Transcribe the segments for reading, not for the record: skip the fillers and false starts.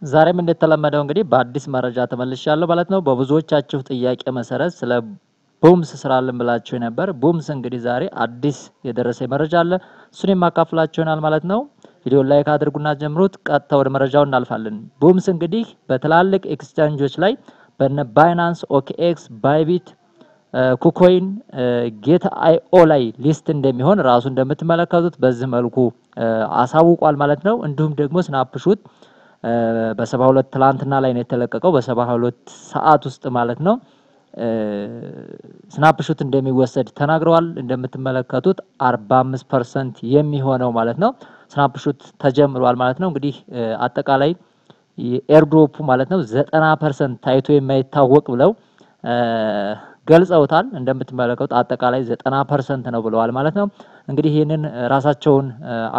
ዛሬም እንደተለመደው እንግዲህ በአዲስ መረጃ ተመልሻለሁ ማለት ነው። በብዙዎቻችሁ ጥያቄ መሰረት ስለ ቡምስ ስራልን ብላችሁ ነበር። ቡምስ እንግዲህ ዛሬ አዲስ የደረሰ መረጃ አለ። እሱን የማካፍላችሁ ይሆናል ማለት ነው። ቪዲዮ ላይክ አድርጉና ጀምሩት። ቀጥታ ወደ መረጃው እናልፋለን። ቡምስ እንግዲህ በትላልቅ ኤክስቼንጆች ላይ በነ ባይናንስ፣ ኦኬኤክስ፣ ባይቢት፣ ኩኮይን፣ ጌት አይኦ ላይ ሊስት እንደሚሆን ራሱ እንደምትመለከቱት በዚህ መልኩ አሳውቋል ማለት ነው። እንዲሁም ደግሞ ስናፕሹት በ72 ትላንትና ላይ ነው የተለቀቀው በ72 ሰዓት ውስጥ ማለት ነው። ስናፕሹት እንደሚወሰድ ተናግረዋል። እንደምትመለከቱት 45% የሚሆነው ማለት ነው ስናፕሹት ተጀምሯል ማለት ነው። እንግዲህ አጠቃላይ ኤርድሮፑ ማለት ነው 90% ታይቶ የማይታወቅ ብለው ገልጸውታል። እንደምትመለከቱት አጠቃላይ 90% ነው ብለዋል ማለት ነው። እንግዲህ ይሄንን ራሳቸውን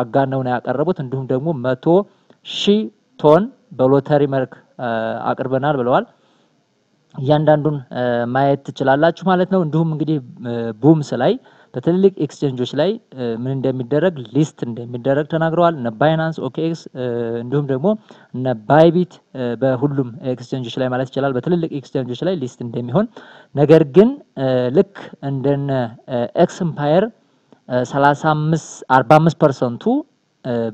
አጋነው ነው ያቀረቡት። እንዲሁም ደግሞ 100,000 ቶን በሎተሪ መልክ አቅርበናል ብለዋል። እያንዳንዱን ማየት ትችላላችሁ ማለት ነው። እንዲሁም እንግዲህ ቡምስ ላይ በትልልቅ ኤክስቼንጆች ላይ ምን እንደሚደረግ ሊስት እንደሚደረግ ተናግረዋል። እነ ባይናንስ፣ ኦኬኤክስ እንዲሁም ደግሞ እነ ባይቢት በሁሉም ኤክስቼንጆች ላይ ማለት ይችላል በትልልቅ ኤክስቼንጆች ላይ ሊስት እንደሚሆን ነገር ግን ልክ እንደነ ኤክስምፓየር 45%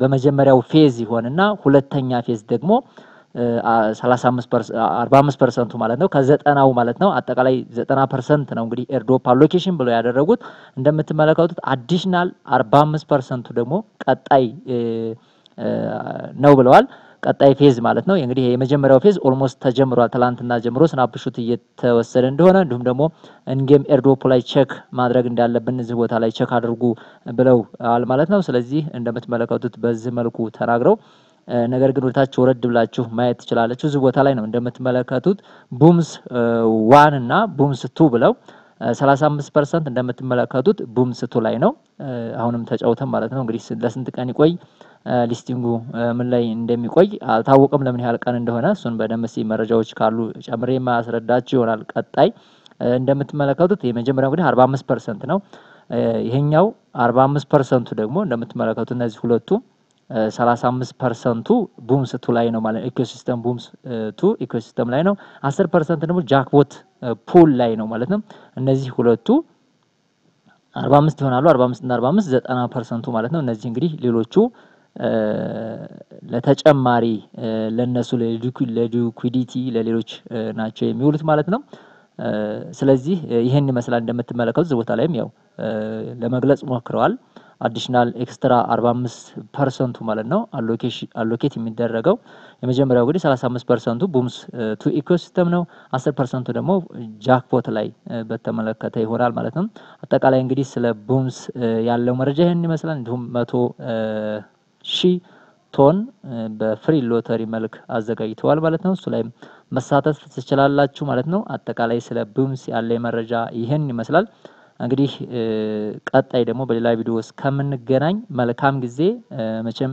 በመጀመሪያው ፌዝ ይሆንና ሁለተኛ ፌዝ ደግሞ 45% ማለት ነው ከ90ው ማለት ነው አጠቃላይ 90% ነው እንግዲህ ኤርድሮፕ አሎኬሽን ብለው ያደረጉት። እንደምትመለከቱት አዲሽናል 45% ደግሞ ቀጣይ ነው ብለዋል። ቀጣይ ፌዝ ማለት ነው እንግዲህ የመጀመሪያው ፌዝ ኦልሞስት ተጀምሯል። ትላንትና ጀምሮ ስናፕሹት እየተወሰደ እንደሆነ እንዲሁም ደግሞ እንጌም ኤርድሮፕ ላይ ቼክ ማድረግ እንዳለብን እዚህ ቦታ ላይ ቼክ አድርጉ ብለዋል ማለት ነው። ስለዚህ እንደምትመለከቱት በዚህ መልኩ ተናግረው ነገር ግን ወደታች ወረድ ብላችሁ ማየት ትችላላችሁ። እዚህ ቦታ ላይ ነው እንደምትመለከቱት ቡምስ 1 እና ቡምስ 2 ብለው 35% እንደምትመለከቱት ቡምስ 2 ላይ ነው። አሁንም ተጫውተን ማለት ነው እንግዲህ ለስንት ቀን ይቆይ ሊስቲንጉ ምን ላይ እንደሚቆይ አልታወቀም ለምን ያህል ቀን እንደሆነ እሱን በደንብ መረጃዎች ካሉ ጨምሬ ማስረዳችሁ ይሆናል። ቀጣይ እንደምትመለከቱት የመጀመሪያው እንግዲህ 45% ነው። ይሄኛው 45% ደግሞ እንደምትመለከቱት እነዚህ ሁለቱ 35% ቡምስ 2 ላይ ነው ማለት ኢኮሲስተም ቡምስ 2 ኢኮሲስተም ላይ ነው። 10% ደግሞ ጃክፖት ፑል ላይ ነው ማለት ነው። እነዚህ ሁለቱ 45 ይሆናሉ። 45 እና 45 90% ማለት ነው። እነዚህ እንግዲህ ሌሎቹ ለተጨማሪ ለነሱ ለሊኩዊዲቲ ለሌሎች ናቸው የሚውሉት ማለት ነው። ስለዚህ ይሄን ይመስላል እንደምትመለከቱት ቦታ ላይም ያው ለመግለጽ ሞክረዋል። አዲሽናል ኤክስትራ 45% ማለት ነው አሎኬት የሚደረገው የመጀመሪያው እንግዲህ 35% ቡምስ 2 ኢኮሲስተም ነው። 10% ደግሞ ጃክፖት ላይ በተመለከተ ይሆናል ማለት ነው። አጠቃላይ እንግዲህ ስለ ቡምስ ያለው መረጃ ይሄን ይመስላል። እንዲሁም 100,000 ቶን በፍሪ ሎተሪ መልክ አዘጋጅተዋል ማለት ነው። እሱ ላይ መሳተፍ ትችላላችሁ ማለት ነው። አጠቃላይ ስለ ቡምስ ያለ መረጃ ይሄን ይመስላል። እንግዲህ ቀጣይ ደግሞ በሌላ ቪዲዮ እስከምንገናኝ መልካም ጊዜ። መቼም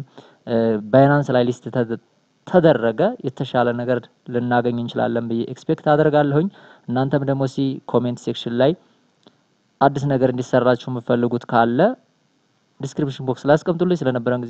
ባይናንስ ላይ ሊስት ተደረገ የተሻለ ነገር ልናገኝ እንችላለን ብዬ ኤክስፔክት አደርጋለሁኝ። እናንተም ደግሞ ኮሜንት ሴክሽን ላይ አዲስ ነገር እንዲሰራችሁ የምትፈልጉት ካለ ዲስክሪፕሽን ቦክስ ላይ አስቀምጡልኝ። ስለነበረን ጊዜ